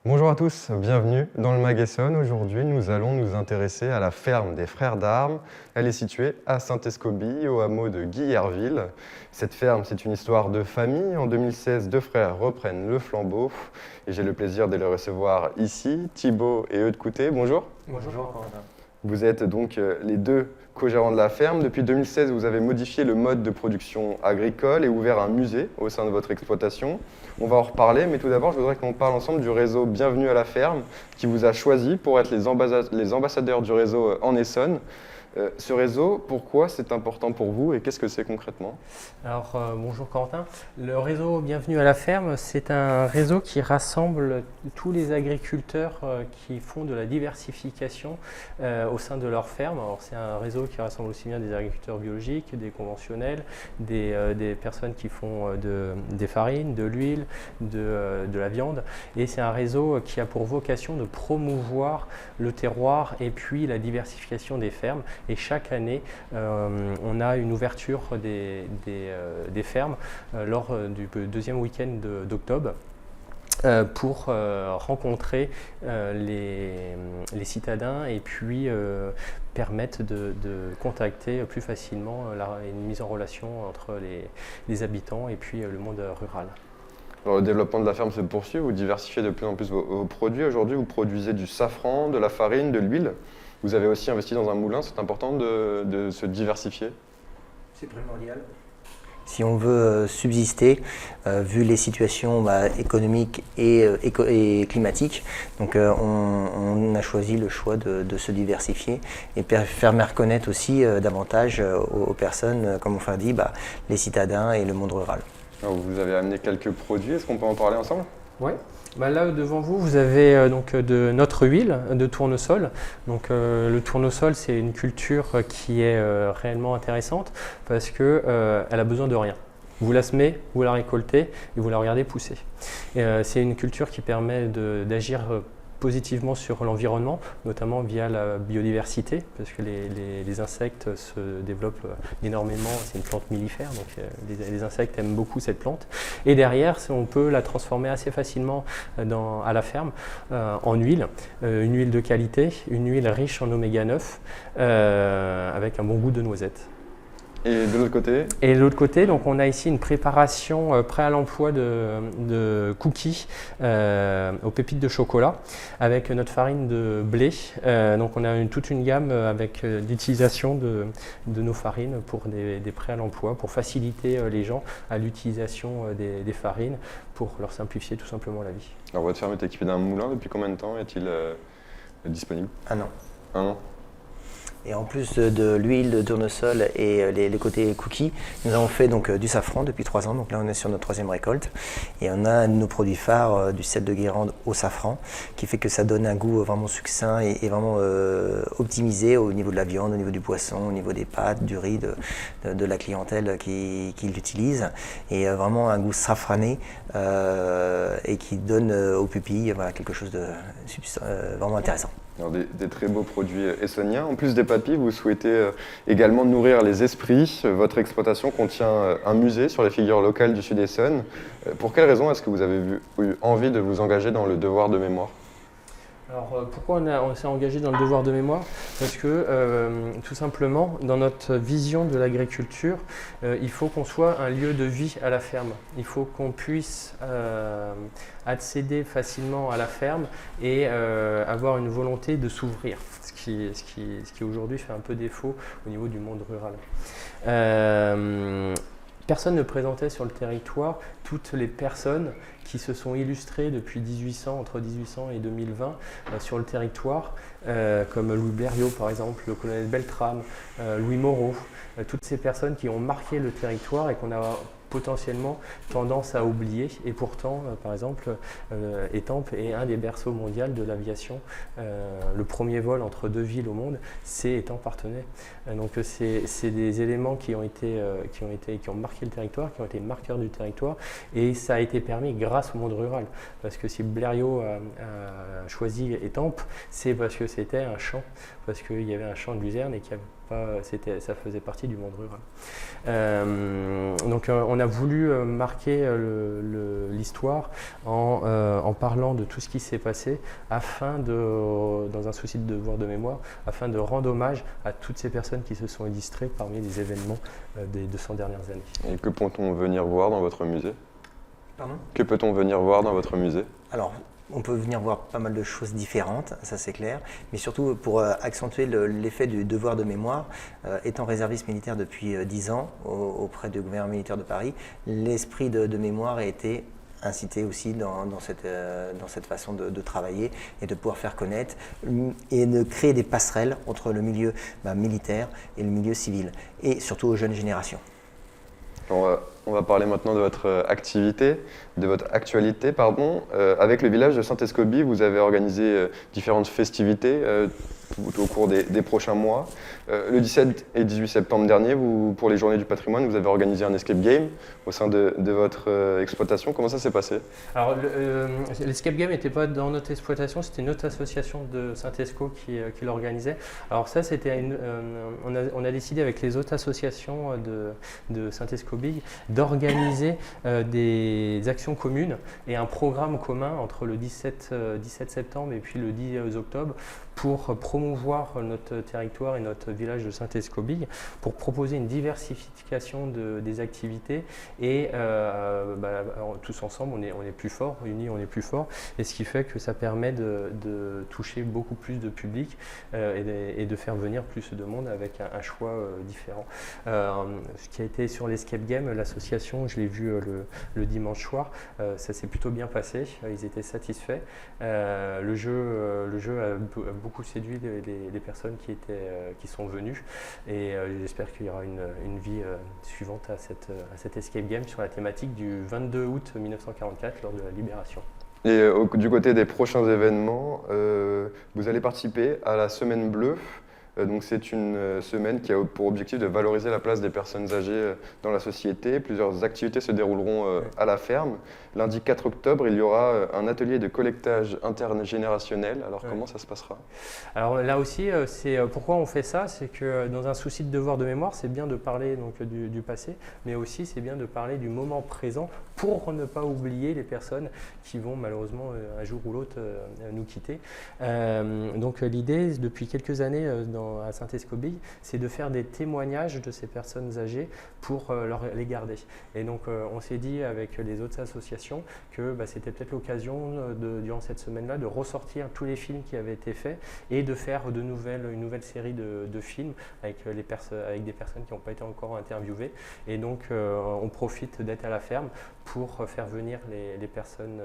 Bonjour à tous, bienvenue dans le Mag Essonne. Aujourd'hui, nous allons nous intéresser à la ferme des Frères d'Armes. Elle est située à Saint-Escobie, au hameau de Guillerville. Cette ferme, c'est une histoire de famille. En 2016, deux frères reprennent le flambeau et j'ai le plaisir de les recevoir ici, Thibaut et Eudes Coutet. Bonjour. Bonjour Quentin. Vous êtes donc les deux co-gérants de la ferme. Depuis 2016, vous avez modifié le mode de production agricole et ouvert un musée au sein de votre exploitation. On va en reparler, mais tout d'abord, je voudrais qu'on parle ensemble du réseau Bienvenue à la ferme, qui vous a choisi pour être les ambassadeurs du réseau en Essonne. Ce réseau, pourquoi c'est important pour vous et qu'est-ce que c'est concrètement? Alors bonjour Quentin. Le réseau Bienvenue à la ferme, c'est un réseau qui rassemble tous les agriculteurs qui font de la diversification au sein de leur ferme. Alors c'est un réseau qui rassemble aussi bien des agriculteurs biologiques, des conventionnels, des personnes qui font des farines, de l'huile, de la viande. Et c'est un réseau qui a pour vocation de promouvoir le terroir et puis la diversification des fermes. Et chaque année, on a une ouverture des fermes lors du deuxième week-end d'octobre pour rencontrer les citadins et puis permettre de contacter plus facilement une mise en relation entre les habitants et puis le monde rural. Alors, le développement de la ferme se poursuit, vous diversifiez de plus en plus vos produits. Aujourd'hui, vous produisez du safran, de la farine, de l'huile. Vous avez aussi investi dans un moulin, c'est important de se diversifier. C'est primordial. Si on veut subsister, vu les situations économiques et climatiques, donc on a choisi le choix de se diversifier et faire reconnaître aussi davantage aux personnes, comme on dit, les citadins et le monde rural. Alors, vous avez amené quelques produits, est-ce qu'on peut en parler ensemble? Oui. Là devant vous, vous avez donc de notre huile de tournesol. Donc le tournesol, c'est une culture qui est réellement intéressante parce que elle a besoin de rien. Vous la semez, vous la récoltez et vous la regardez pousser. C'est une culture qui permet d'agir positivement sur l'environnement, notamment via la biodiversité, parce que les insectes se développent énormément. C'est une plante mellifère, donc les insectes aiment beaucoup cette plante. Et derrière, on peut la transformer assez facilement à la ferme en huile, une huile de qualité, une huile riche en oméga 9, avec un bon goût de noisette. Et de l'autre côté? Et de l'autre côté, donc on a ici une préparation prêt à l'emploi de cookies aux pépites de chocolat avec notre farine de blé. Donc on a toute une gamme avec l'utilisation de nos farines pour des prêts à l'emploi, pour faciliter les gens à l'utilisation des farines, pour leur simplifier tout simplement la vie. Alors votre ferme est équipée d'un moulin, depuis combien de temps est-il disponible? Un an. Un an. Et en plus de l'huile de tournesol et les côtés cookies, nous avons fait donc du safran depuis 3 ans. Donc là, on est sur notre 3e récolte. Et on a nos produits phares du sel de Guérande au safran, qui fait que ça donne un goût vraiment succinct et vraiment optimisé au niveau de la viande, au niveau du poisson, au niveau des pâtes, du riz, de la clientèle qui l'utilise. Et vraiment un goût safrané et qui donne aux pupilles quelque chose de vraiment intéressant. Alors des très beaux produits essonniens. En plus des papilles, vous souhaitez également nourrir les esprits. Votre exploitation contient un musée sur les figures locales du Sud-Essonne. Pour quelle raison est-ce que vous avez eu envie de vous engager dans le devoir de mémoire? Alors pourquoi on s'est engagé dans le devoir de mémoire? Parce que tout simplement, dans notre vision de l'agriculture, il faut qu'on soit un lieu de vie à la ferme. Il faut qu'on puisse accéder facilement à la ferme et avoir une volonté de s'ouvrir, ce qui aujourd'hui fait un peu défaut au niveau du monde rural. Personne ne présentait sur le territoire toutes les personnes qui se sont illustrées depuis entre 1800 et 2020 sur le territoire, comme Louis Blériot par exemple, le colonel Beltrame, Louis Moreau, toutes ces personnes qui ont marqué le territoire et qu'on a potentiellement tendance à oublier. Et pourtant, par exemple, Étampes est un des berceaux mondiaux de l'aviation. Le premier vol entre 2 villes au monde, c'est Étampes-Parthenay. Donc c'est des éléments qui ont marqué le territoire, qui ont été marqueurs du territoire, et ça a été permis grâce au monde rural. Parce que si Blériot a choisi Étampes, c'est parce que c'était un champ, parce qu'il y avait un champ de luzerne et qu'il y avait ça faisait partie du monde rural. Donc on a voulu marquer l'histoire en parlant de tout ce qui s'est passé dans un souci de devoir de mémoire, afin de rendre hommage à toutes ces personnes qui se sont illustrées parmi les événements des 200 dernières années. Et que peut-on venir voir dans votre musée? Pardon? Que peut-on venir voir dans votre musée? Alors, on peut venir voir pas mal de choses différentes, ça c'est clair, mais surtout pour accentuer l'effet du devoir de mémoire, étant réserviste militaire depuis 10 ans auprès du gouvernement militaire de Paris, l'esprit de mémoire a été incité aussi dans cette façon de travailler et de pouvoir faire connaître et de créer des passerelles entre le milieu militaire et le milieu civil, et surtout aux jeunes générations. On va parler maintenant de votre activité, de votre actualité, pardon. Avec le village de Saint-Escobie, vous avez organisé différentes festivités tout au cours des prochains mois. Le 17 et 18 septembre dernier, pour les Journées du patrimoine, vous avez organisé un escape game au sein de votre exploitation. Comment ça s'est passé? Alors, l'escape game n'était pas dans notre exploitation, c'était notre association de Saint-Esco qui l'organisait. Alors ça, c'était on a décidé avec les autres associations de Saint-Escobie d'organiser des actions communes et un programme commun entre le 17 septembre et puis le 10 octobre pour promouvoir notre territoire et notre village de Saint-Escobie, pour proposer une diversification des activités et tous ensemble on est plus forts, unis on est plus forts, et ce qui fait que ça permet de toucher beaucoup plus de public et de faire venir plus de monde avec un choix différent. Ce qui a été sur l'escape game, l'association, je l'ai vu le dimanche soir, ça s'est plutôt bien passé, ils étaient satisfaits. Le jeu a beaucoup séduit les personnes qui sont venues, et j'espère qu'il y aura une vie suivante à cet escape game sur la thématique du 22 août 1944 lors de la Libération. Et du côté des prochains événements, vous allez participer à la Semaine Bleue. Donc c'est une semaine qui a pour objectif de valoriser la place des personnes âgées dans la société. Plusieurs activités se dérouleront à la ferme. Lundi 4 octobre, il y aura un atelier de collectage intergénérationnel. Alors comment ça se passera? Alors là aussi, c'est pourquoi on fait ça, c'est que dans un souci de devoir de mémoire, c'est bien de parler donc, du passé, mais aussi c'est bien de parler du moment présent pour ne pas oublier les personnes qui vont malheureusement un jour ou l'autre nous quitter. Donc l'idée, depuis quelques années à Saint-Escobie, c'est de faire des témoignages de ces personnes âgées pour les garder. Et donc on s'est dit avec les autres associations que c'était peut-être l'occasion durant cette semaine-là de ressortir tous les films qui avaient été faits et de faire une nouvelle série de films avec des personnes qui n'ont pas été encore interviewées. Et donc on profite d'être à la ferme pour faire venir les personnes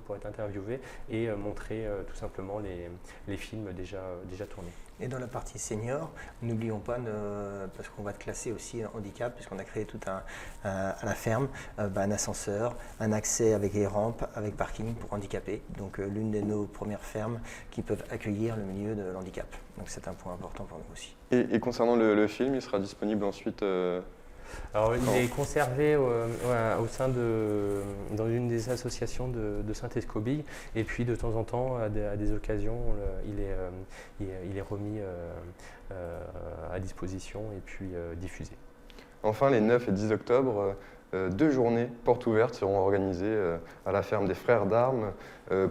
pour être interviewées et montrer tout simplement les films déjà tournés. Et dans la partie senior, n'oublions pas, parce qu'on va être classé aussi handicap, puisqu'on a créé tout à la ferme, un ascenseur, un accès avec les rampes, avec parking pour handicapés. Donc l'une de nos premières fermes qui peuvent accueillir le milieu de l'handicap. Donc c'est un point important pour nous aussi. Et concernant le film, il sera disponible ensuite Alors, il est conservé dans une des associations de Saint-Escobie, et puis de temps en temps, à des occasions, il est remis à disposition et puis diffusé. Enfin, les 9 et 10 octobre, 2 journées portes ouvertes seront organisées à la ferme des Frères d'Armes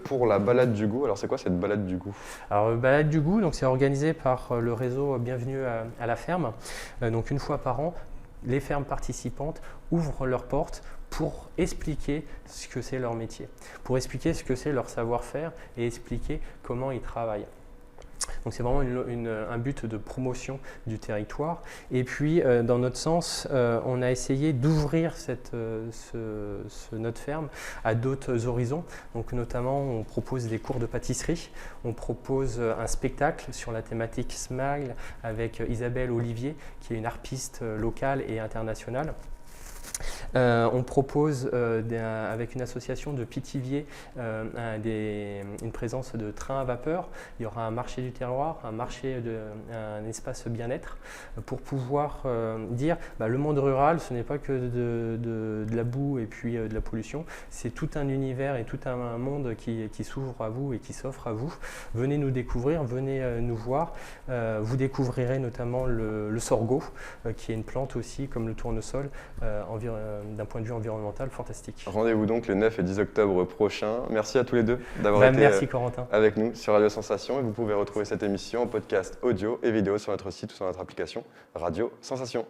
pour la balade du goût. Alors c'est quoi cette balade du goût? Alors balade du goût, donc c'est organisé par le réseau Bienvenue à la ferme. Donc une fois par an, les fermes participantes ouvrent leurs portes pour expliquer ce que c'est leur métier, pour expliquer ce que c'est leur savoir-faire et expliquer comment ils travaillent. Donc c'est vraiment un but de promotion du territoire. Et puis dans notre sens, on a essayé d'ouvrir notre ferme à d'autres horizons. Donc notamment, on propose des cours de pâtisserie, on propose un spectacle sur la thématique Smile avec Isabelle Olivier, qui est une harpiste locale et internationale. On propose, avec une association de Pithiviers, une présence de trains à vapeur. Il y aura un marché du terroir, un espace bien-être pour pouvoir dire le monde rural, ce n'est pas que de la boue et puis de la pollution, c'est tout un univers et tout un monde qui s'ouvre à vous et qui s'offre à vous. Venez nous découvrir, venez nous voir. Vous découvrirez notamment le sorgho, qui est une plante aussi comme le tournesol, d'un point de vue environnemental fantastique. Rendez-vous donc le 9 et 10 octobre prochain. Merci à tous les deux d'avoir été merci Corentin. Avec nous sur Radio Sensation, et vous pouvez retrouver cette émission en podcast audio et vidéo sur notre site ou sur notre application Radio Sensation.